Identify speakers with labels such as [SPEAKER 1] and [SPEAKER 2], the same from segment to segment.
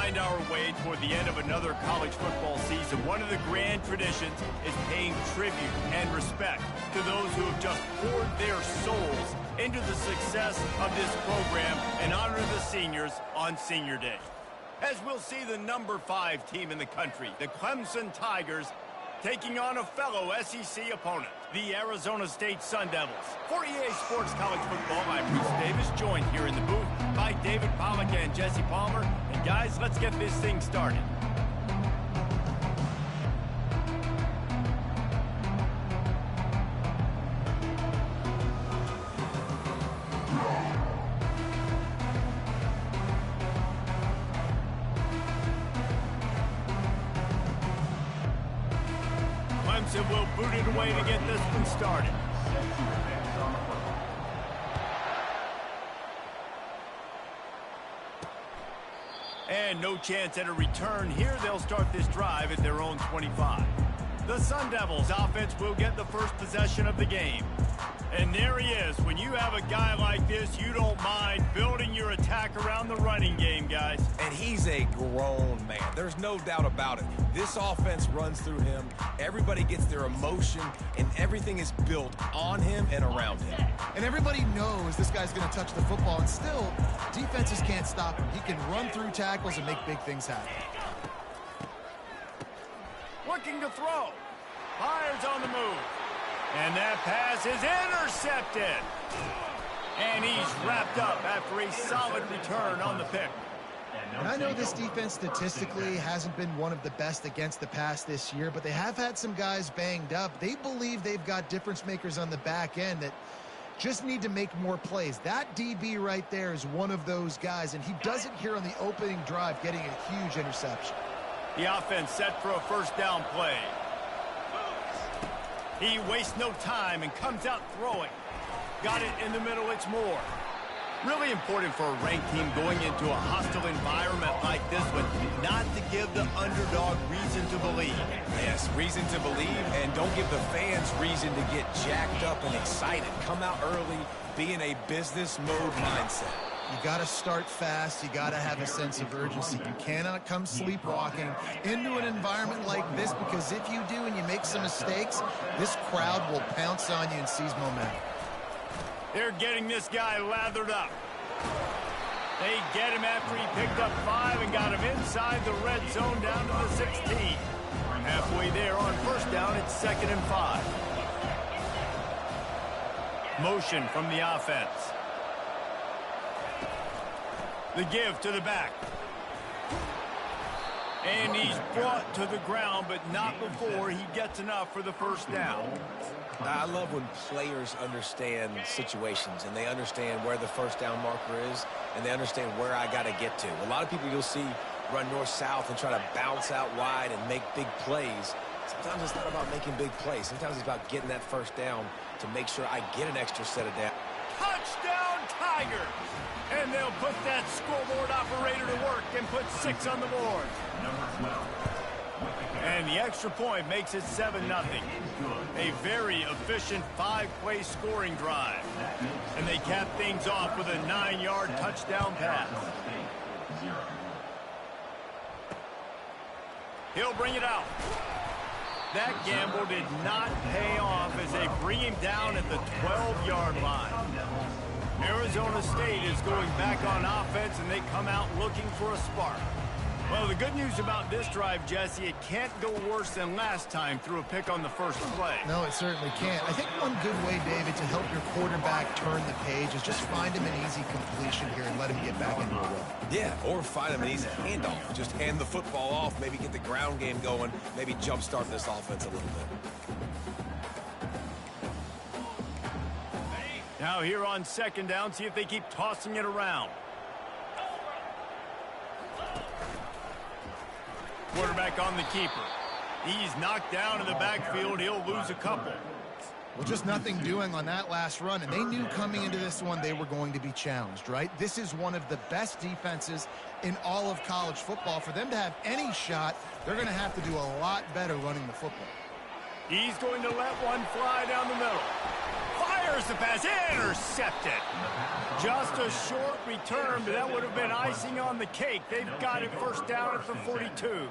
[SPEAKER 1] wind our way toward the end of another college football season, one of the grand traditions is paying tribute and respect to those who have just poured their souls into the success of this program and honor the seniors on Senior Day. As we'll see the number 5 team in the country, the Clemson Tigers, taking on a fellow SEC opponent, the Arizona State Sun Devils. For EA Sports College Football, I'm Bruce Davis, joined here in the booth by David Pollack and Jesse Palmer. And guys, let's get this thing started. Clemson will boot it away to get this one started. And no chance at a return here. They'll start this drive at their own 25. The Sun Devils offense will get the first possession of the game. And there he is. When you have a guy like this, you don't mind building your attack around the running game, guys.
[SPEAKER 2] And he's a grown man. There's no doubt about it. This offense runs through him. Everybody gets their emotion, and everything is built on him and around him.
[SPEAKER 3] And everybody knows this guy's going to touch the football, and still, defenses can't stop him. He can run through tackles and make big things happen.
[SPEAKER 1] Looking to throw. Fires on the move. And that pass is intercepted. And he's wrapped up after a solid return on the pick.
[SPEAKER 3] And I know this defense statistically hasn't been one of the best against the pass this year, but they have had some guys banged up. They believe they've got difference makers on the back end that just need to make more plays. That DB right there is one of those guys, and he does it here on the opening drive, getting a huge interception.
[SPEAKER 1] The offense set for a first down play. He wastes no time and comes out throwing. Got it in the middle, it's Moore. Really important for a ranked team going into a hostile environment like this one, not to give the underdog reason to believe.
[SPEAKER 2] Yes, reason to believe, and don't give the fans reason to get jacked up and excited. Come out early, be in a business mode mindset.
[SPEAKER 3] You got to start fast. You got to have a sense of urgency. You cannot come sleepwalking into an environment like this, because if you do and you make some mistakes, this crowd will pounce on you and seize momentum.
[SPEAKER 1] They're getting this guy lathered up. They get him after he picked up 5 and got him inside the red zone down to the 16. Halfway there on first down, it's 2nd and 5. Motion from the offense. The give to the back. And he's brought to the ground, but not before he gets enough for the first down.
[SPEAKER 2] I love when players understand situations, and they understand where the first down marker is, and they understand where I got to get to. A lot of people you'll see run north-south and try to bounce out wide and make big plays. Sometimes it's not about making big plays. Sometimes it's about getting that first down to make sure I get an extra set of downs.
[SPEAKER 1] Touchdown, Tigers! And they'll put that scoreboard operator to work and put 6 on the board. And the extra point makes it 7-0. A very efficient 5-play scoring drive. And they cap things off with a 9-yard touchdown pass. He'll bring it out. That gamble did not pay off as they bring him down at the 12-yard line. Arizona State is going back on offense, and they come out looking for a spark. Well, the good news about this drive, Jesse, it can't go worse than last time through a pick on the first play.
[SPEAKER 3] No, it certainly can't. I think one good way, David, to help your quarterback turn the page is just find him an easy completion here and let him get back into a run.
[SPEAKER 2] Yeah, or find him an easy handoff. Just hand the football off, maybe get the ground game going, maybe jumpstart this offense a little bit.
[SPEAKER 1] Now here on 2nd down, see if they keep tossing it around. Quarterback on the keeper. He's knocked down in the backfield. He'll lose a couple.
[SPEAKER 3] Well, just nothing doing on that last run, and they knew coming into this one they were going to be challenged, right? This is one of the best defenses in all of college football. For them to have any shot, they're going to have to do a lot better running the football.
[SPEAKER 1] He's going to let one fly down the middle. Fires the pass, intercepted. Just a short return, but that would have been icing on the cake. They've got it first down at the 42.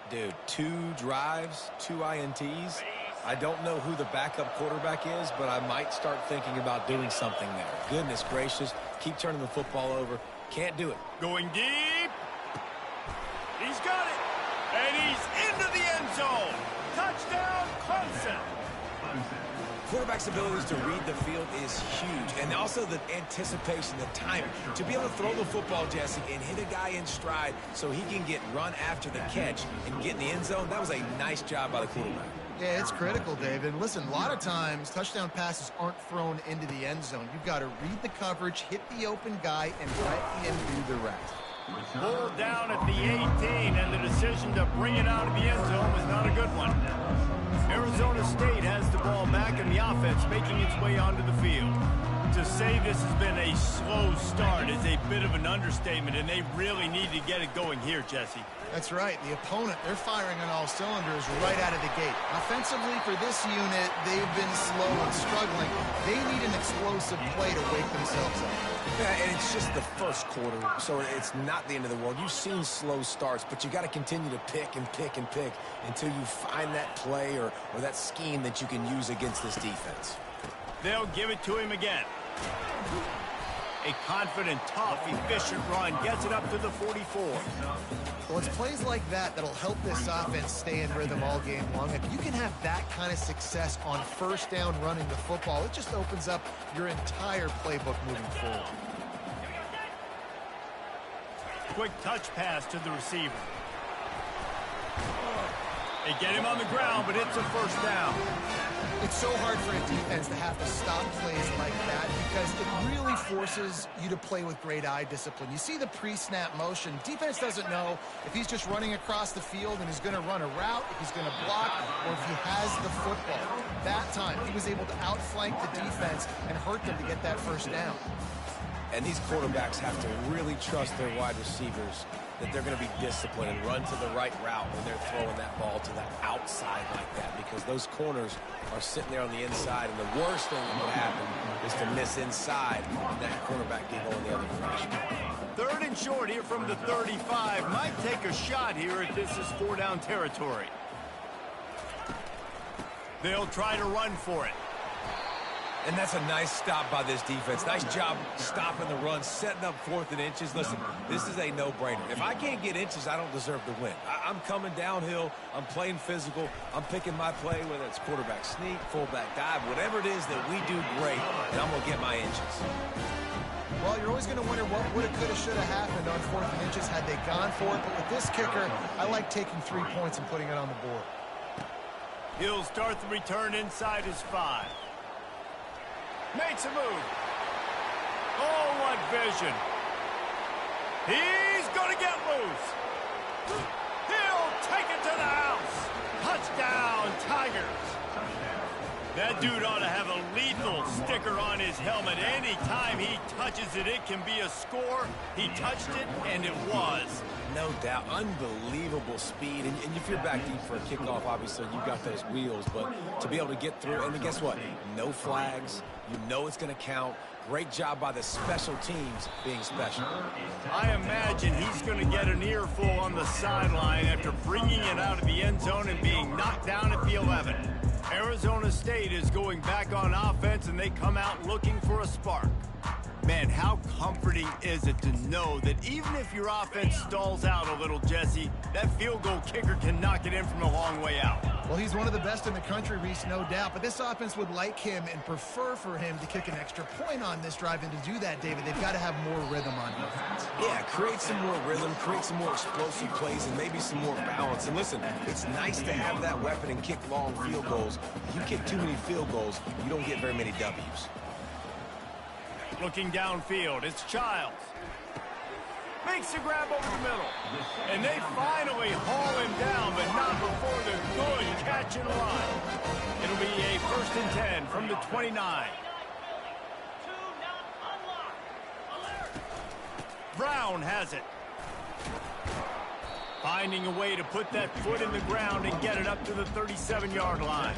[SPEAKER 2] Dude, 2 drives, 2 INTs. I don't know who the backup quarterback is, but I might start thinking about doing something there. Goodness gracious. Keep turning the football over. Can't do it.
[SPEAKER 1] Going deep. He's got it. And he's into the end zone. Touchdown, Clemson.
[SPEAKER 2] Quarterback's abilities to read the field is huge. And also the anticipation, the timing. To be able to throw the football, Jesse, and hit a guy in stride so he can get run after the catch and get in the end zone, that was a nice job by the quarterback.
[SPEAKER 3] Yeah, it's critical, David. And listen, a lot of times touchdown passes aren't thrown into the end zone. You've got to read the coverage, hit the open guy, and let him do the rest.
[SPEAKER 1] Pulled down at the 18, and the decision to bring it out of the end zone was not a good one. Arizona State has the ball back, and the offense making its way onto the field. To say this has been a slow start is a bit of an understatement, and they really need to get it going here, Jesse.
[SPEAKER 3] That's right. The opponent, they're firing on all cylinders right out of the gate. Offensively, for this unit, they've been slow and struggling. They need an explosive play to wake themselves up.
[SPEAKER 2] Yeah, and it's just the first quarter, so it's not the end of the world. You've seen slow starts, but you got to continue to pick and pick and pick until you find that play or that scheme that you can use against this defense.
[SPEAKER 1] They'll give it to him again. A confident, tough, efficient run gets it up to the 44.
[SPEAKER 3] Well, it's plays like that that'll help this offense stay in rhythm all game long. If you can have that kind of success on first down running the football, it just opens up your entire playbook moving forward.
[SPEAKER 1] Quick touch pass to the receiver. They get him on the ground, but it's a first down.
[SPEAKER 3] It's so hard for a defense to have to stop plays like that because it really forces you to play with great eye discipline. You see the pre-snap motion. Defense doesn't know if he's just running across the field and is going to run a route, if he's going to block, or if he has the football. That time, he was able to outflank the defense and hurt them to get that first down.
[SPEAKER 2] And these quarterbacks have to really trust their wide receivers that they're going to be disciplined and run to the right route when they're throwing that ball to the outside like that, because those corners are sitting there on the inside, and the worst thing that will happen is to miss inside and that quarterback get going the other direction.
[SPEAKER 1] 3rd and short here from the 35. Might take a shot here if this is 4-down territory. They'll try to run for it.
[SPEAKER 2] And that's a nice stop by this defense. Nice job stopping the run, setting up 4th and inches. Listen, this is a no-brainer. If I can't get inches, I don't deserve to win. I'm coming downhill. I'm playing physical. I'm picking my play, whether it's quarterback sneak, fullback dive, whatever it is that we do great, and I'm going to get my inches.
[SPEAKER 3] Well, you're always going to wonder what woulda, coulda, shoulda happened on 4th and inches had they gone for it. But with this kicker, I like taking 3 points and putting it on the board.
[SPEAKER 1] He'll start the return inside his 5. Makes a move. Oh, what vision. He's going to get loose. He'll take it to the house. Touchdown, Tigers. That dude ought to have a lethal sticker on his helmet. Anytime he touches it, it can be a score. He touched it, and it was.
[SPEAKER 2] No doubt. Unbelievable speed. And if you're back deep for a kickoff, obviously you've got those wheels. But to be able to get through, and guess what? No flags. You know it's going to count. Great job by the special teams being special.
[SPEAKER 1] I imagine he's going to get an earful on the sideline after bringing it out of the end zone and being knocked down at the 11. Arizona State is going back on offense, and they come out looking for a spark. Man, how comforting is it to know that even if your offense stalls out a little, Jesse, that field goal kicker can knock it in from a long way out.
[SPEAKER 3] Well, he's one of the best in the country, Reese, no doubt. But this offense would like him and prefer for him to kick an extra point on this drive. And to do that, David, they've got to have more rhythm on offense.
[SPEAKER 2] Yeah, create some more rhythm, create some more explosive plays, and maybe some more balance. And listen, it's nice to have that weapon and kick long field goals. If you kick too many field goals, you don't get very many W's.
[SPEAKER 1] Looking downfield, it's Childs. Makes the grab over the middle. And they finally haul him down, but not before the good catch and run. It'll be a 1st and 10 from the 29. Brown has it. Finding a way to put that foot in the ground and get it up to the 37-yard line.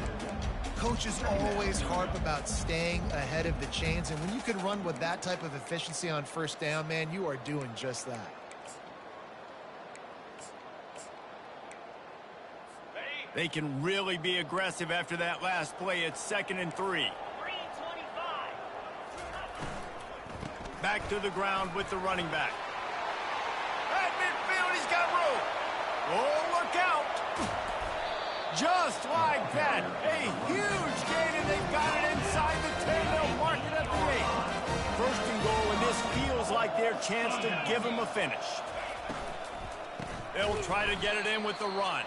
[SPEAKER 3] Coaches always harp about staying ahead of the chains, and when you can run with that type of efficiency on first down, man, you are doing just that.
[SPEAKER 1] They can really be aggressive after that last play. It's 2nd and 3. Back to the ground with the running back. At midfield, he's got room. Oh, look out. Just like that. A huge gain, and they've got it inside the 10. They'll mark it at the 8. 1st and goal, and this feels like their chance to give them a finish. They'll try to get it in with the run.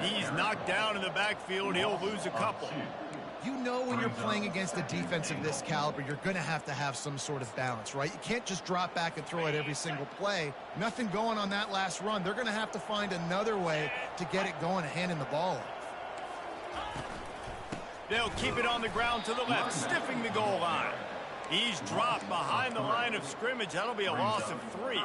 [SPEAKER 1] He's knocked down in the backfield. He'll lose a couple.
[SPEAKER 3] You know when you're playing against a defense of this caliber, you're going to have some sort of balance, right? You can't just drop back and throw it every single play. Nothing going on that last run. They're going to have to find another way to get it going and handing the ball off.
[SPEAKER 1] They'll keep it on the ground to the left, stiffing the goal line. He's dropped behind the line of scrimmage. That'll be a loss of 3.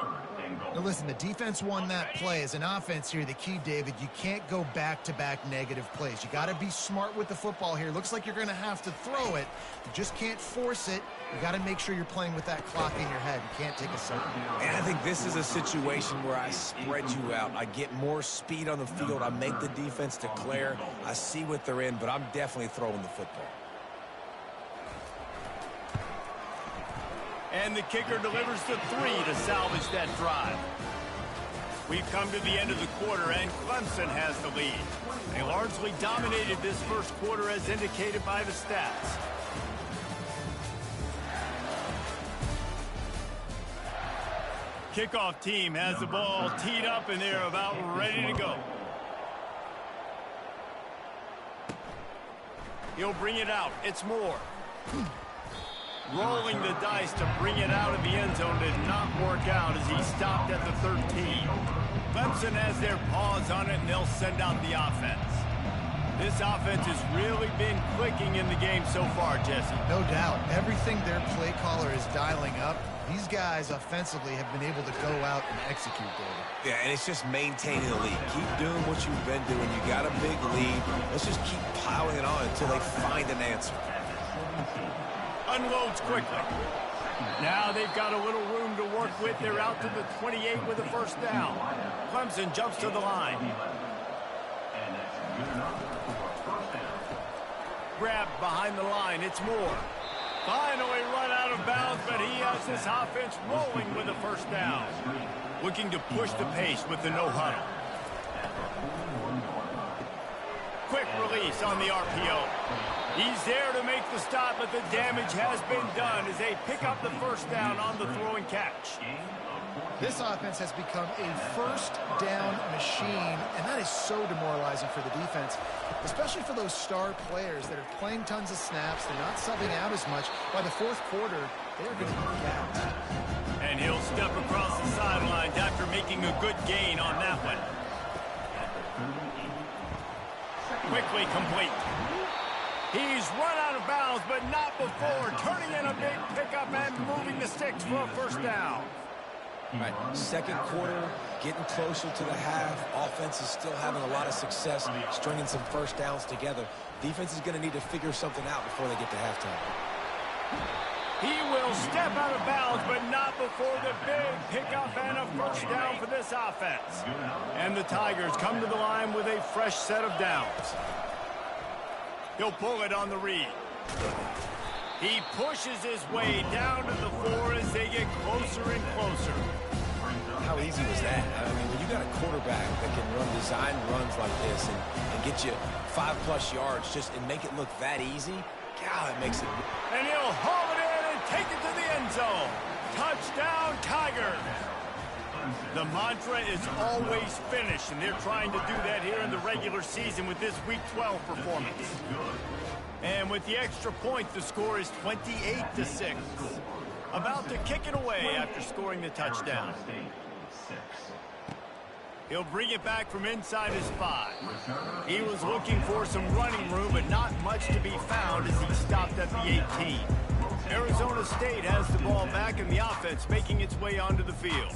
[SPEAKER 3] Now listen, the defense won that play. As an offense here, the key, David, you can't go back-to-back negative plays. You got to be smart with the football here. Looks like you're going to have to throw it. You just can't force it. You got to make sure you're playing with that clock in your head. You can't take a second.
[SPEAKER 2] And I think this is a situation where I spread you out. I get more speed on the field. I make the defense declare. I see what they're in, but I'm definitely throwing the football.
[SPEAKER 1] And the kicker delivers the 3 to salvage that drive. We've come to the end of the quarter, and Clemson has the lead. They largely dominated this first quarter as indicated by the stats. Kickoff team has the ball teed up, and they're about ready to go. He'll bring it out. It's Moore. Rolling the dice to bring it out of the end zone did not work out as he stopped at the 13. Clemson has their paws on it, and they'll send out the offense. This offense has really been clicking in the game so far, Jesse.
[SPEAKER 3] No doubt. Everything their play caller is dialing up, these guys offensively have been able to go out and execute, David.
[SPEAKER 2] Yeah, and it's just maintaining the lead. Keep doing what you've been doing. You got a big lead. Let's just keep piling it on until they find an answer.
[SPEAKER 1] Unloads quickly. Now they've got a little room to work with. They're out to the 28 with a 1st down. Clemson jumps to the line. Grabbed behind the line. It's Moore. Finally run out of bounds, but he has this offense rolling with a 1st down. Looking to push the pace with the no huddle. Quick release on the RPO. He's there to make the stop, but the damage has been done as they pick up the 1st down on the throw and catch.
[SPEAKER 3] This offense has become a 1st down machine, and that is so demoralizing for the defense, especially for those star players that are playing tons of snaps. They're not subbing out as much. By the 4th quarter, they're going to be out.
[SPEAKER 1] And he'll step across the sidelines after making a good gain on that one. Quickly complete. He's run out of bounds, but not before turning in a big pickup and moving the sticks for a 1st down.
[SPEAKER 2] All right, 2nd quarter, getting closer to the half. Offense is still having a lot of success stringing some 1st downs together. Defense is going to need to figure something out before they get to halftime.
[SPEAKER 1] He will step out of bounds, but not before the big pickup and a 1st down for this offense. And the Tigers come to the line with a fresh set of downs. He'll pull it on the read. He pushes his way down to the 4 as they get closer and closer.
[SPEAKER 2] How easy was that? I mean, when you got a quarterback that can run design runs like this and get you 5+ yards and make it look that easy, God, it makes it.
[SPEAKER 1] And he'll haul it in and take it to the end zone. Touchdown, Tigers. The mantra is always finish, and they're trying to do that here in the regular season with this Week 12 performance. And with the extra point, the score is 28-6. About to kick it away after scoring the touchdown. He'll bring it back from inside his 5. He was looking for some running room, but not much to be found as he stopped at the 18. Arizona State has the ball back, and the offense making its way onto the field.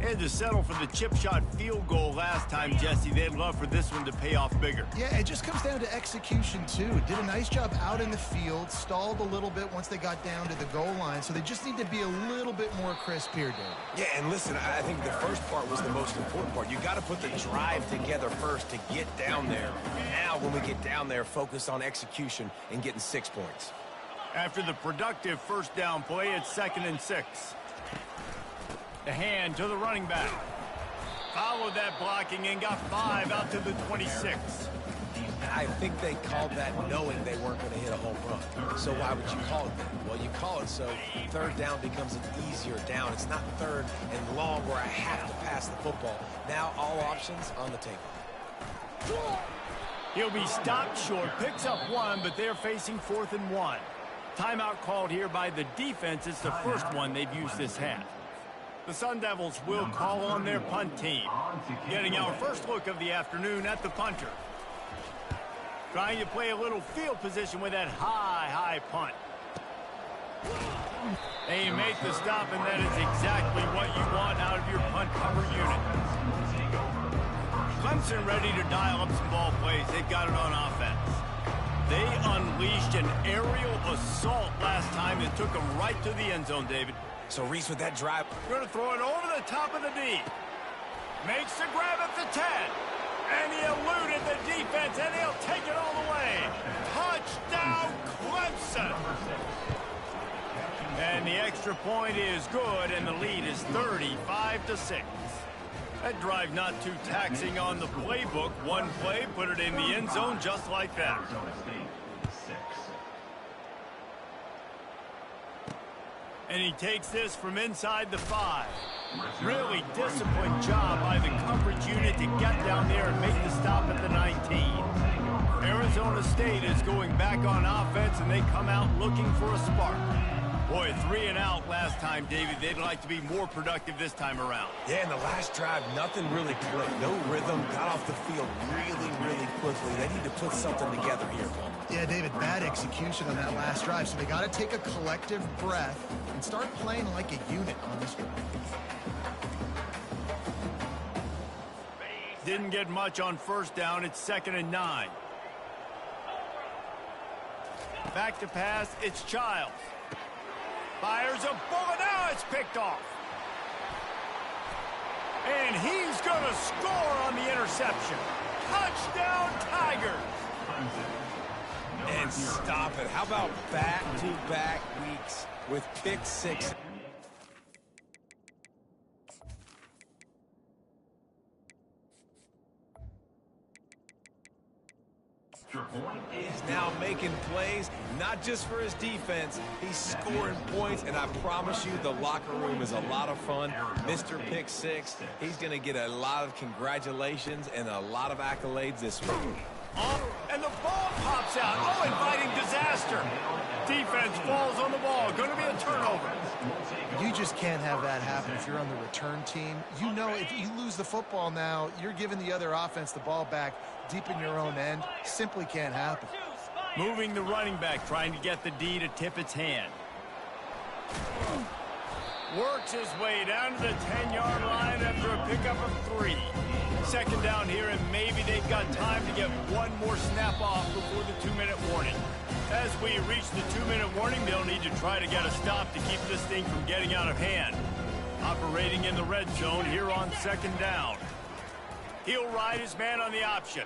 [SPEAKER 1] Had to settle for the chip shot field goal last time, Jesse. They'd love for this one to pay off bigger.
[SPEAKER 3] Yeah, it just comes down to execution, too. Did a nice job out in the field, stalled a little bit once they got down to the goal line, so they just need to be a little bit more crisp here, David.
[SPEAKER 2] Yeah, and listen, I think the first part was the most important part. You got to put the drive together first to get down there. Now, when we get down there, focus on execution and getting 6 points.
[SPEAKER 1] After the productive first down play, it's 2nd and 6. The hand to the running back. Followed that blocking and got 5 out to the 26.
[SPEAKER 2] I think they called that knowing they weren't going to hit a home run. So why would you call it that? Well, you call it so third down becomes an easier down. It's not third and long where I have to pass the football. Now all options on the table.
[SPEAKER 1] He'll be stopped short, picks up 1, but they're facing 4th and 1. Timeout called here by the defense. It's the first one they've used this half. The Sun Devils will call on their punt team. Getting our first look of the afternoon at the punter. Trying to play a little field position with that high punt. And you make the stop, and that is exactly what you want out of your punt cover unit. Clemson ready to dial up some ball plays. They've got it on offense. They unleashed an aerial assault last time that took them right to the end zone, David.
[SPEAKER 2] So Reese with that drive.
[SPEAKER 1] Going to throw it over the top of the D. Makes the grab at the 10. And he eluded the defense, and he'll take it all the way. Touchdown, Clemson. And the extra point is good, and the lead is 35-6. That drive not too taxing on the playbook. One play, put it in the end zone just like that. And he takes this from inside the 5. Really disciplined job by the coverage unit to get down there and make the stop at the 19. Arizona State is going back on offense, and they come out looking for a spark. Boy, 3 and out last time, David. They'd like to be more productive this time around.
[SPEAKER 2] Yeah, in the last drive, nothing really clicked. No rhythm, got off the field really quickly. They need to put something together here, Paul.
[SPEAKER 3] Yeah, David, bad execution on that last drive, so they got to take a collective breath and start playing like a unit on this drive.
[SPEAKER 1] Didn't get much on first down. It's 2nd and 9. Back to pass. It's Childs. Fires a bullet. Now it's picked off. And he's going to score on the interception. Touchdown, Tigers.
[SPEAKER 2] And stop it. How about back-to-back weeks with pick 6? He's now making plays, not just for his defense. He's scoring points, and I promise you the locker room is a lot of fun. Mr. Pick 6, he's going to get a lot of congratulations and a lot of accolades this week.
[SPEAKER 1] And the ball pops out. Oh, inviting disaster. Defense falls on the ball. Going to be a turnover.
[SPEAKER 3] You just can't have that happen if you're on the return team. You know, if you lose the football now, you're giving the other offense the ball back deep in your own end. Simply can't happen.
[SPEAKER 1] Moving the running back, trying to get the D to tip its hand. Works his way down to the 10-yard line after a pickup of 3. 2nd down here, and maybe they've got time to get one more snap off before the 2-minute warning. As we reach the 2-minute warning, they'll need to try to get a stop to keep this thing from getting out of hand. Operating in the red zone here on 2nd down. He'll ride his man on the option.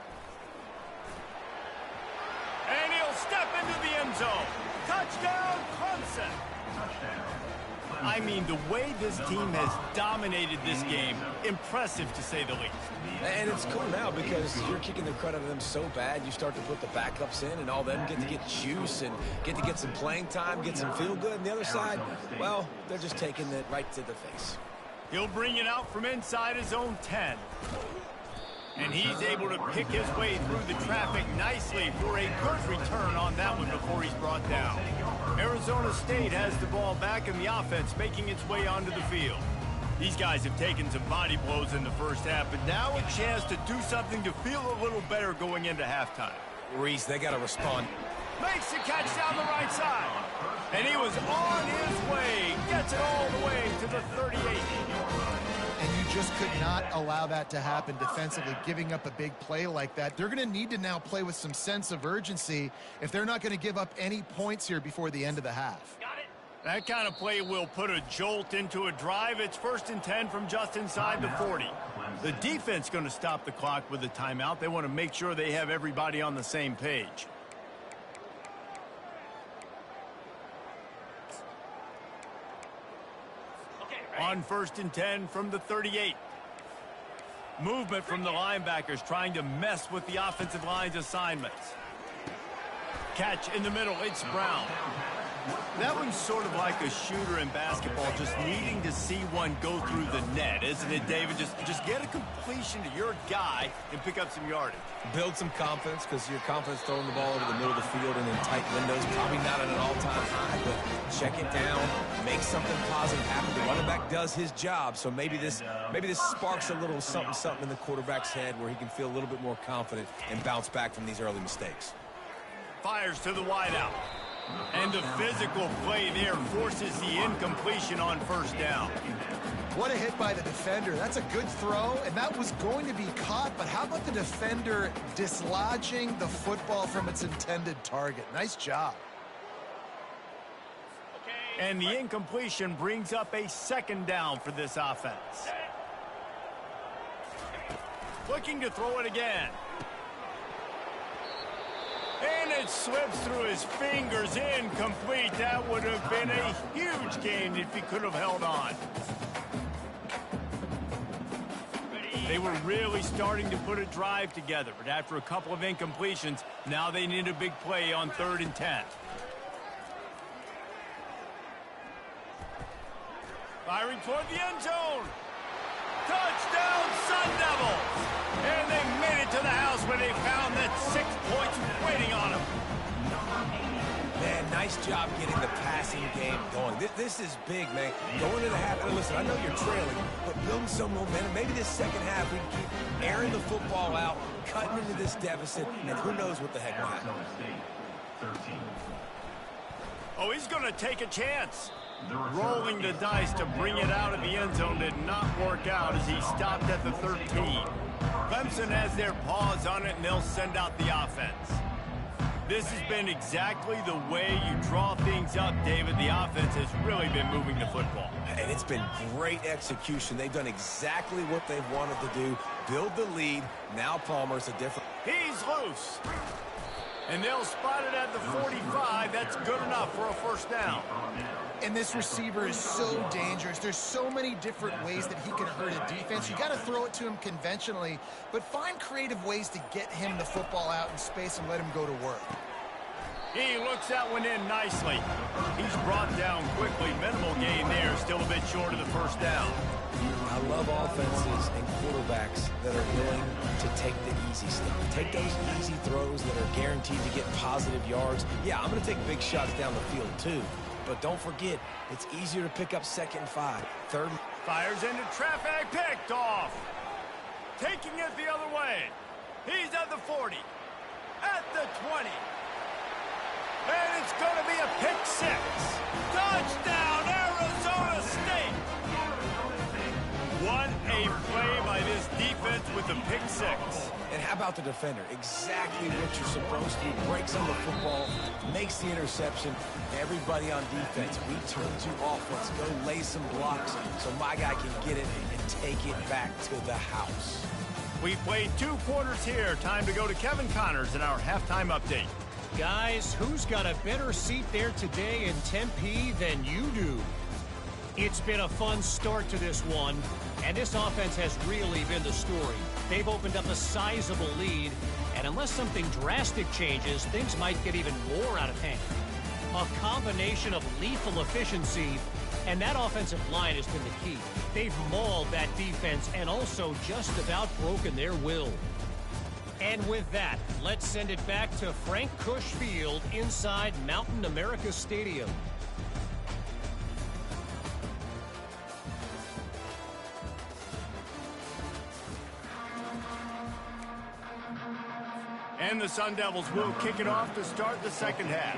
[SPEAKER 1] And he'll step into the end zone. Touchdown, Clemson. I mean, the way this team has dominated this game, impressive to say the least.
[SPEAKER 2] And it's cool now because you're kicking the credit of them so bad, you start to put the backups in, and all them get to get juice and get to get some playing time, get some feel good. And the other side, well, they're just taking it right to the face.
[SPEAKER 1] He'll bring it out from inside his own 10. And he's able to pick his way through the traffic nicely for a good return on that one before he's brought down. Arizona State has the ball back and the offense making its way onto the field. These guys have taken some body blows in the first half, but now a chance to do something to feel a little better going into halftime.
[SPEAKER 2] Reese, they got to respond.
[SPEAKER 1] Makes the catch down the right side. And he was on his way. Gets it all the way to the 38.
[SPEAKER 3] and you just could not allow that to happen defensively, giving up a big play like that. They're going to need to now play with some sense of urgency if they're not going to give up any points here before the end of the half.
[SPEAKER 1] That kind of play will put a jolt into a drive. It's 1st and 10 from just inside the 40. The defense going to stop the clock with a timeout. They want to make sure they have everybody on the same page. On 1st and 10 from the 38. Movement from the linebackers trying to mess with the offensive line's assignments. Catch in the middle. It's Brown. That one's sort of like a shooter in basketball, just needing to see one go through the net, isn't it, David? Just get a completion to your guy and pick up some yardage.
[SPEAKER 2] Build some confidence, because your confidence throwing the ball over the middle of the field and in tight windows, probably not at an all-time high, but check it down, make something positive happen. The running back does his job, so maybe this sparks a little something in the quarterback's head where he can feel a little bit more confident and bounce back from these early mistakes.
[SPEAKER 1] Fires to the wideout. And the physical play there forces the incompletion on 1st down.
[SPEAKER 3] What a hit by the defender. That's a good throw, and that was going to be caught, but how about the defender dislodging the football from its intended target? Nice job.
[SPEAKER 1] And the incompletion brings up a 2nd down for this offense. Looking to throw it again. And it slips through his fingers, incomplete. That would have been a huge gain if he could have held on. They were really starting to put a drive together, but after a couple of incompletions, now they need a big play on 3rd and 10. Firing toward the end zone. Touchdown, Sun Devils! And they made it to the house where they found that 6 points waiting on them.
[SPEAKER 2] Man, nice job getting the passing game going. This is big, man. Going to the half. And listen, I know you're trailing, but building some momentum. Maybe this 2nd half we can keep airing the football out, cutting into this deficit, and who knows what the heck might happen.
[SPEAKER 1] Oh, he's going to take a chance. Rolling the dice to bring it out of the end zone did not work out as he stopped at the 13. Clemson has their paws on it, and they'll send out the offense. This has been exactly the way you draw things up, David. The offense has really been moving the football.
[SPEAKER 2] And it's been great execution. They've done exactly what they've wanted to do. Build the lead. Now Palmer's a different...
[SPEAKER 1] He's loose. And they'll spot it at the 45. That's good enough for a 1st down.
[SPEAKER 3] And this receiver is so dangerous. There's so many different ways that he can hurt a defense. You got to throw it to him conventionally, but find creative ways to get him the football out in space and let him go to work.
[SPEAKER 1] He looks that one in nicely. He's brought down quickly. Minimal gain there, still a bit short of the 1st down.
[SPEAKER 2] I love offenses and quarterbacks that are willing to take the easy stuff. Take those easy throws that are guaranteed to get positive yards. Yeah, I'm going to take big shots down the field too. But don't forget, it's easier to pick up 2nd and 5. 3rd.
[SPEAKER 1] Fires into traffic, picked off. Taking it the other way. He's at the 40. At the 20. And it's going to be a pick 6. Touchdown, Arizona State. What a play by this defense with the pick 6.
[SPEAKER 2] And how about the defender? Exactly what you're supposed to. Breaks on the football, makes the interception. Everybody on defense, we turn to offense. Go lay some blocks so my guy can get it and take it back to the house.
[SPEAKER 1] We played 2 quarters here. Time to go to Kevin Connors in our halftime update.
[SPEAKER 4] Guys, who's got a better seat there today in Tempe than you do? It's been a fun start to this one, and this offense has really been the story. They've opened up a sizable lead, and unless something drastic changes, things might get even more out of hand. A combination of lethal efficiency, and that offensive line has been the key. They've mauled that defense and also just about broken their will. And with that, let's send it back to Frank Cush Field inside Mountain America Stadium.
[SPEAKER 1] And the Sun Devils will kick it off to start the 2nd half.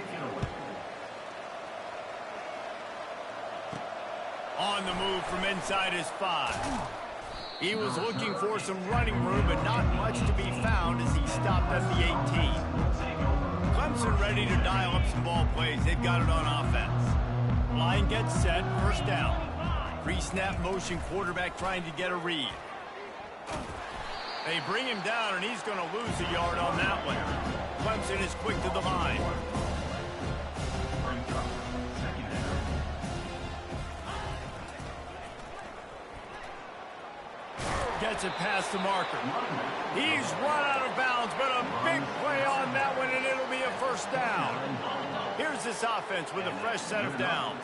[SPEAKER 1] On the move from inside his 5. He was looking for some running room, but not much to be found as he stopped at the 18. Clemson ready to dial up some ball plays. They've got it on offense. Line gets set, first down. Pre-snap motion, quarterback trying to get a read. They bring him down, and he's going to lose a yard on that one. Clemson is quick to the line. Gets it past the marker. He's run out of bounds, but a big play on that one, and it'll be a first down. Here's this offense with a fresh set of downs.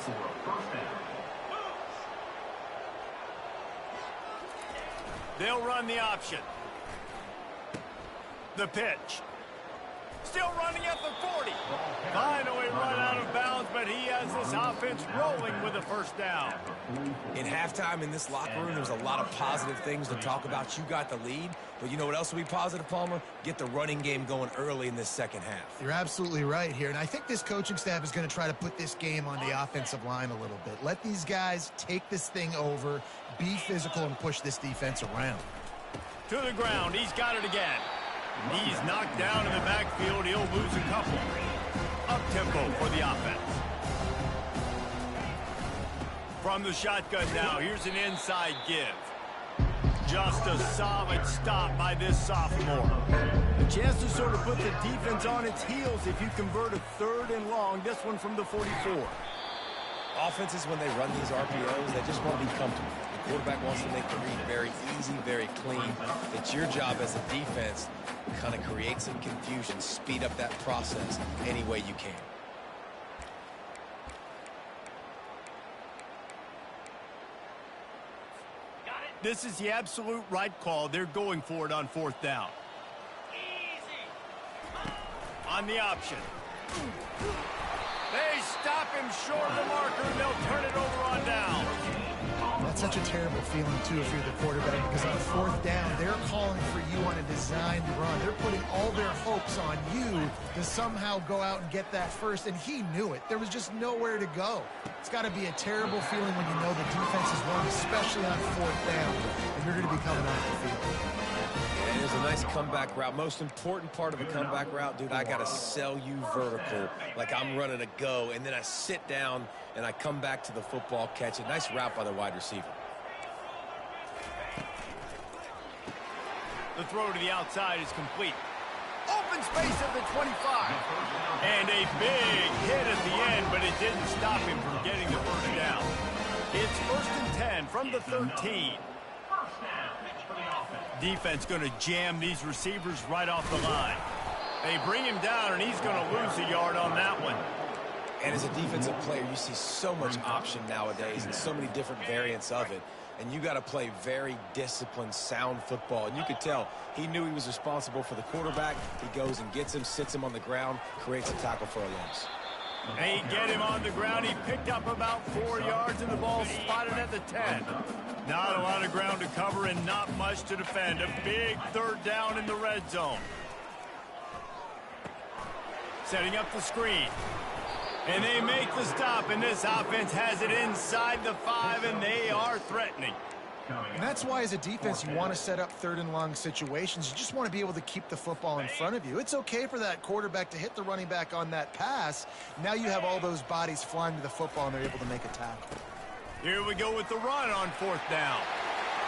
[SPEAKER 1] They'll run the option. The pitch. Still running at the 40. Finally run out of bounds, but he has this offense rolling with a first down.
[SPEAKER 2] In halftime in this locker room, there's a lot of positive things to talk about. You got the lead, but you know what else will be positive, Palmer? Get the running game going early in this second half.
[SPEAKER 3] You're absolutely right here, and I think this coaching staff is going to try to put this game on the offensive line a little bit. Let these guys take this thing over, be physical, and push this defense around.
[SPEAKER 1] To the ground, he's got it again. He's knocked down in the backfield. He'll lose a couple. Up-tempo for the offense. From the shotgun now, here's an inside give. Just a solid stop by this sophomore. A chance to sort of put the defense on its heels if you convert a 3rd and long. This one from the 44.
[SPEAKER 2] Offenses, when they run these RPOs, they just want to be comfortable. The quarterback wants to make the read very easy, very clean. It's your job as a defense to kind of create some confusion, speed up that process any way you can.
[SPEAKER 1] This is the absolute right call. They're going for it on 4th down. On the option. They stop him short of the marker, and they'll turn it over on down.
[SPEAKER 3] That's such a terrible feeling, too, if you're the quarterback, because on 4th down, they're calling for you on a designed run. They're putting all their hopes on you to somehow go out and get that first, and he knew it. There was just nowhere to go. It's got to be a terrible feeling when you know the defense is won, especially on 4th down, and you're going to be coming off the field.
[SPEAKER 2] And there's a nice comeback route. Most important part of a comeback route, dude, I got to sell you vertical like I'm running a go, and then I sit down and I come back to the football, catch it. Nice route by the wide receiver.
[SPEAKER 1] The throw to the outside is complete. Open space at the 25. And a big hit at the end, but it didn't stop him from getting the first down. It's 1st and 10 from the 13. Defense going to jam these receivers right off the line. They bring him down, and he's going to lose a yard on that one.
[SPEAKER 2] And as a defensive player, you see so much option nowadays and so many different variants of it. And you got to play very disciplined, sound football. And you could tell he knew he was responsible for the quarterback. He goes and gets him, sits him on the ground, creates a tackle for a loss.
[SPEAKER 1] They get him on the ground. He picked up about 4 yards, and the ball spotted at the 10. Not a lot of ground to cover and not much to defend. A big 3rd down in the red zone. Setting up the screen. And they make the stop, and this offense has it inside the 5, and they are threatening.
[SPEAKER 3] And that's why, as a defense, you want to set up 3rd and long situations. You just want to be able to keep the football in front of you. It's okay for that quarterback to hit the running back on that pass. Now you have all those bodies flying to the football, and they're able to make a tackle.
[SPEAKER 1] Here we go with the run on 4th down.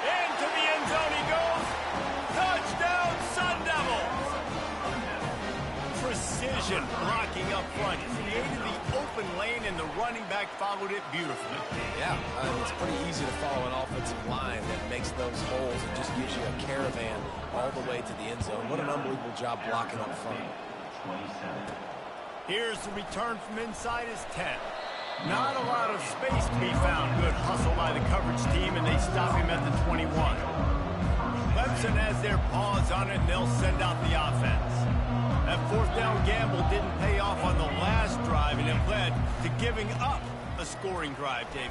[SPEAKER 1] Into the end zone he goes. Touchdown, Sun Devils! Precision blocking up front. Created the open lane, and the running back followed it beautifully.
[SPEAKER 2] Yeah, it's pretty easy to follow an offensive line that makes those holes and just gives you a caravan all the way to the end zone. What an unbelievable job blocking up front.
[SPEAKER 1] Here's the return from inside his 10. Not a lot of space to be found. Good hustle by the coverage team, and they stop him at the 21. Clemson has their paws on it, and they'll send out the offense. That 4th down gamble didn't pay off on the last drive, and it led to giving up a scoring drive, David.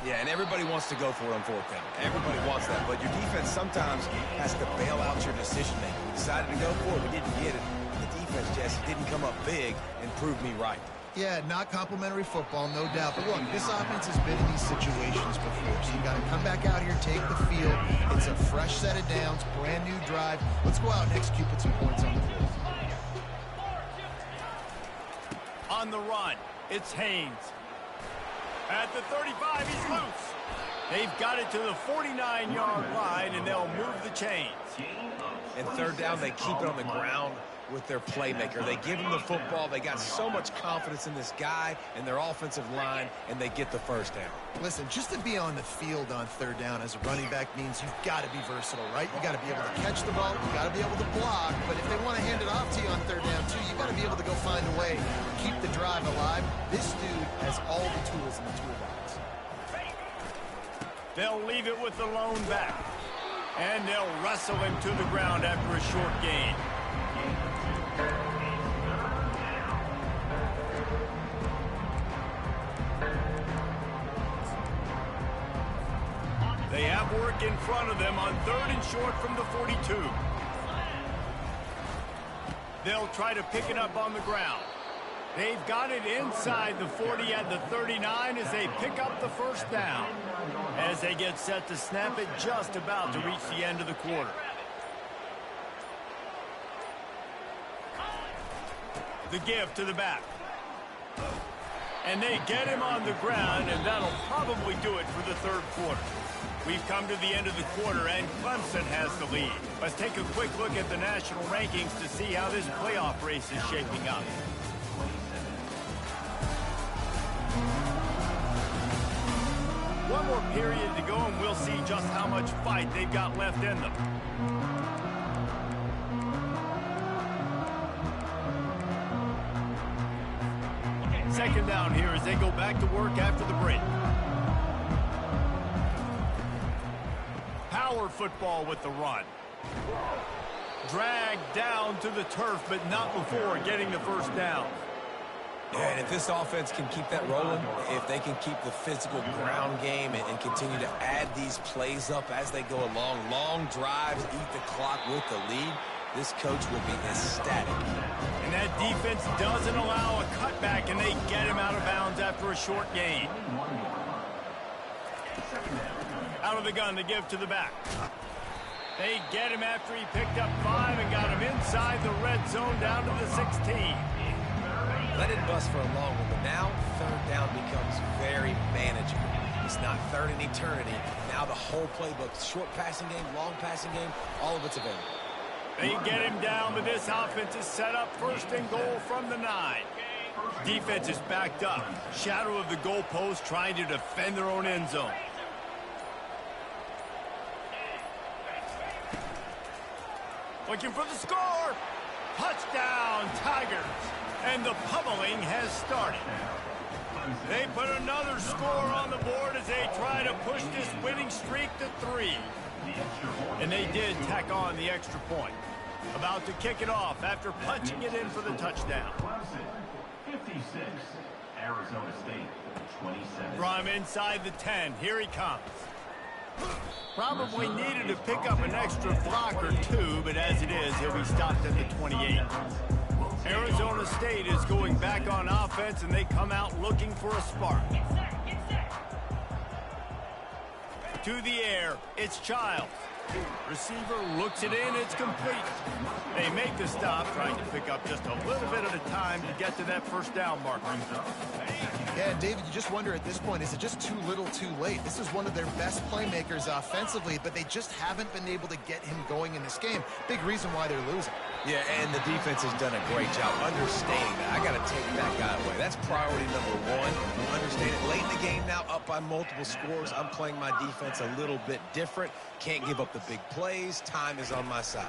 [SPEAKER 2] Yeah, and everybody wants to go for it on 4th down. Everybody wants that, but your defense sometimes has to bail out your decision-making. We decided to go for it. We didn't get it. The defense, Jesse, didn't come up big and prove me right.
[SPEAKER 3] Yeah, not complimentary football, no doubt. But look, this offense has been in these situations before, so you got to come back out here, take the field. It's a fresh set of downs, brand new drive. Let's go out and execute, put some points on the board.
[SPEAKER 1] On the run, it's Haynes. At the 35, he's loose. They've got it to the 49-yard line, and they'll move the chains.
[SPEAKER 2] And third down, they keep it on the ground with their playmaker. They give him the football. They got so much confidence in this guy and their offensive line, and they get the first down.
[SPEAKER 3] Listen, just to be on the field on third down as a running back means you've got to be versatile, right? You got to be able to catch the ball. You got to be able to block. But if they want to hand it off to you on third down, too, you got to be able to go find a way to keep the drive alive. This dude has all the tools in the toolbox.
[SPEAKER 1] They'll leave it with the lone back. And they'll wrestle him to the ground after a short gain. They have work in front of them on 3rd and short from the 42. They'll try to pick it up on the ground. They've got it inside the 40 at the 39 as they pick up the first down. As they get set to snap it, just about to reach the end of the quarter. The give to the back. And they get him on the ground, and that'll probably do it for the third quarter. We've come to the end of the quarter, and Clemson has the lead. Let's take a quick look at the national rankings to see how this playoff race is shaping up. One more period to go, and we'll see just how much fight they've got left in them. Second down here as they go back to work after the break. Power football with the run. Dragged down to the turf, but not before getting the first down.
[SPEAKER 2] Yeah, and if this offense can keep that rolling, if they can keep the physical ground game and continue to add these plays up as they go along, long drives, eat the clock with the lead, this coach will be ecstatic.
[SPEAKER 1] And that defense doesn't allow a cutback, and they get him out of bounds after a short gain. Out of the gun to give to the back. They get him after he picked up 5 and got him inside the red zone down to the 16.
[SPEAKER 2] Let it bust for a long one, but now third down becomes very manageable. It's not third in eternity. Now the whole playbook, short passing game, long passing game, all of it's available.
[SPEAKER 1] They get him down, but this offense is set up 1st and goal from the 9. Defense is backed up. Shadow of the goalpost trying to defend their own end zone. Looking for the score. Touchdown, Tigers. And the pummeling has started. They put another score on the board as they try to push this winning streak to 3. And they did tack on the extra point. About to kick it off after punching it in for the touchdown.
[SPEAKER 5] 56, Arizona State, 27.
[SPEAKER 1] From inside the 10, here he comes. Probably needed to pick up an extra block or 2, but as it is, he'll be stopped at the 28. Arizona State is going back on offense, and they come out looking for a spark. To the air, it's Childs. Receiver looks it in, it's complete. They make the stop, trying to pick up just a little bit at a time to get to that first down marker.
[SPEAKER 3] Yeah, David, you just wonder at this point, is it just too little too late? This is one of their best playmakers offensively, but they just haven't been able to get him going in this game. Big reason why they're losing.
[SPEAKER 2] Yeah, and the defense has done a great job understanding that. I got to take that guy away. That's priority number 1. Understand it. Late in the game now, up by multiple scores. I'm playing my defense a little bit different. Can't give up the big plays. Time is on my side.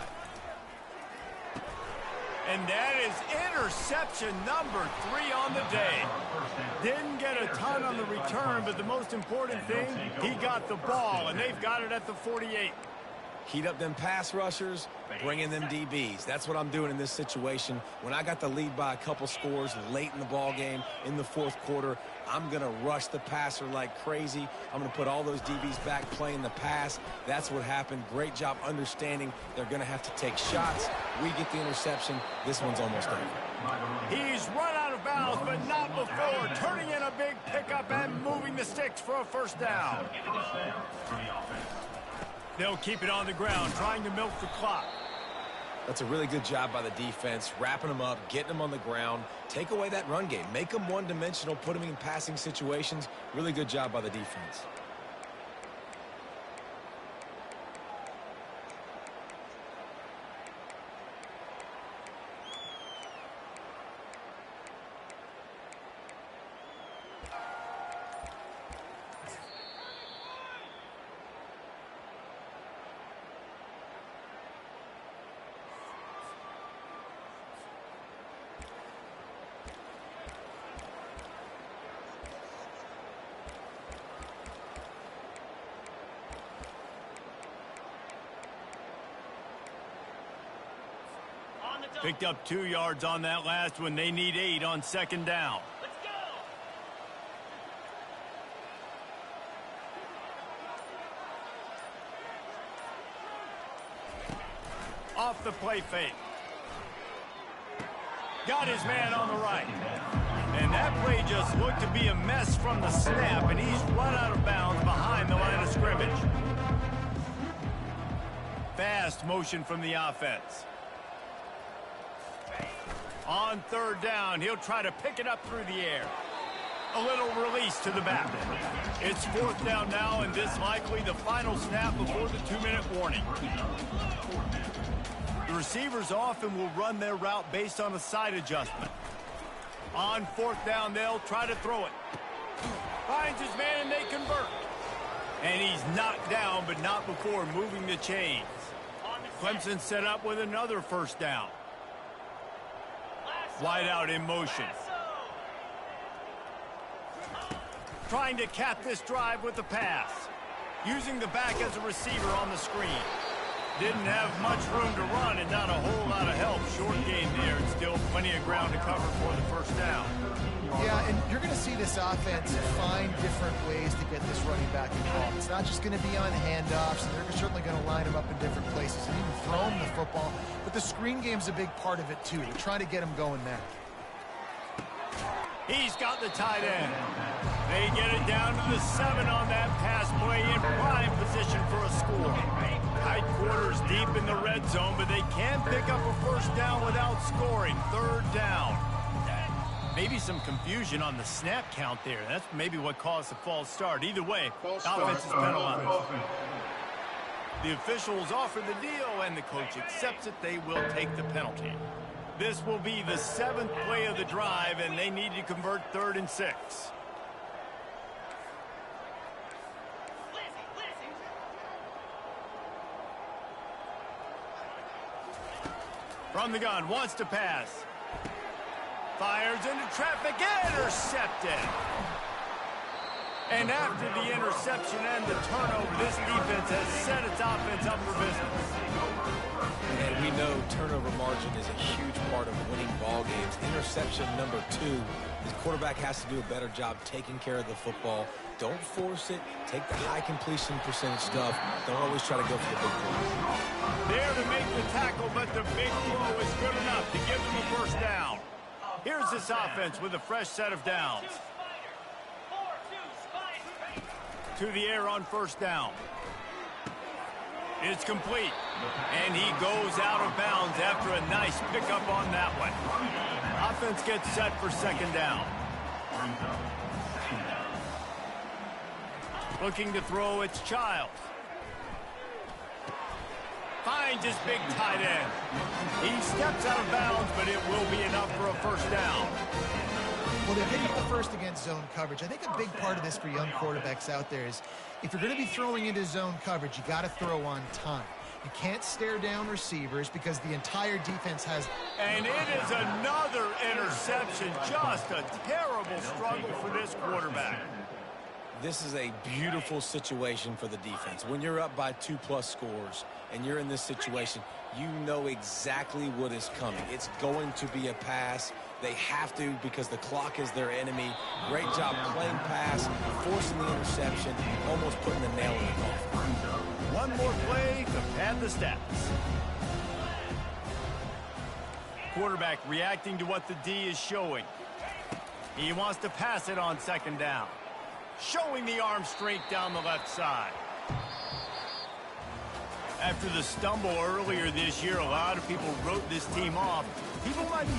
[SPEAKER 1] And that is interception number 3 on the day. Didn't get a ton on the return, but the most important thing, he got the ball, and they've got it at the 48.
[SPEAKER 2] Heat up them pass rushers, bring in them DBs. That's what I'm doing in this situation. When I got the lead by a couple scores late in the ball game, in the 4th quarter, I'm going to rush the passer like crazy. I'm going to put all those DBs back playing the pass. That's what happened. Great job understanding they're going to have to take shots. We get the interception. This one's almost over.
[SPEAKER 1] He's run out of bounds, but not before turning in a big pickup and moving the sticks for a first down. They'll keep it on the ground, trying to milk the clock.
[SPEAKER 2] That's a really good job by the defense, wrapping them up, getting them on the ground. Take away that run game. Make them one-dimensional, put them in passing situations. Really good job by the defense.
[SPEAKER 1] Picked up 2 yards on that last one. They need 8 on second down.
[SPEAKER 5] Let's go.
[SPEAKER 1] Off the play fake. Got his man on the right. And that play just looked to be a mess from the snap, and he's run out of bounds behind the line of scrimmage. Fast motion from the offense. On third down, he'll try to pick it up through the air. A little release to the back. It's fourth down now, and this likely the final snap before the 2-minute warning. The receivers often will run their route based on a side adjustment. On fourth down, they'll try to throw it. Finds his man, and they convert. And he's knocked down, but not before moving the chains. Clemson set up with another first down. Wide out in motion. Trying to cap this drive with the pass. Using the back as a receiver on the screen. Didn't have much room to run and not a whole lot of help. Short game there and still plenty of ground to cover for the first down.
[SPEAKER 3] Yeah, and you're going to see this offense find different ways to get this running back involved. It's not just going to be on handoffs, and they're certainly going to line him up in different places and even throw him the football. But the screen game's a big part of it, too. They're trying to get him going there.
[SPEAKER 1] He's got the tight end. They get it down to the 7 on that pass play in prime position for a score. Tight quarters deep in the red zone, but they can pick up a first down without scoring. Third down. Maybe some confusion on the snap count there. That's maybe what caused the false start. Either way, offense is penalized. The officials offer the deal, and the coach accepts it. They will take the penalty. This will be the 7th play of the drive, and they need to convert 3rd and 6. From the gun, wants to pass. Fires into traffic, intercepted. And after the interception and the turnover, this defense has set its offense up for business.
[SPEAKER 2] And we know turnover margin is a huge part of winning ball games. Interception number 2. His quarterback has to do a better job taking care of the football. Don't force it. Take the high completion percentage stuff. Don't always try to go for the big play.
[SPEAKER 1] There to make the tackle, but the big blow is good enough to give them a first down. Here's this offense with a fresh set of downs. To the air on first down. It's complete. And he goes out of bounds after a nice pickup on that one. Offense gets set for second down. Looking to throw, it's Childs. Finds his big tight end. He steps out of bounds, but it will be enough for a first down.
[SPEAKER 3] Well, they pick up the first against zone coverage. I think a big part of this for young quarterbacks out there is if you're going to be throwing into zone coverage, you got to throw on time. You can't stare down receivers because the entire defense has...
[SPEAKER 1] And it is another interception. Just a terrible struggle for this quarterback.
[SPEAKER 2] This is a beautiful situation for the defense. When you're up by 2+ scores and you're in this situation, you know exactly what is coming. It's going to be a pass. They have to because the clock is their enemy. Great job playing pass, forcing the interception, almost putting the nail in the coffin.
[SPEAKER 1] One more play to pad the stats. Quarterback reacting to what the D is showing. He wants to pass it on second down. Showing the arm strength down the left side. After the stumble earlier this year, a lot of people wrote this team off. People might be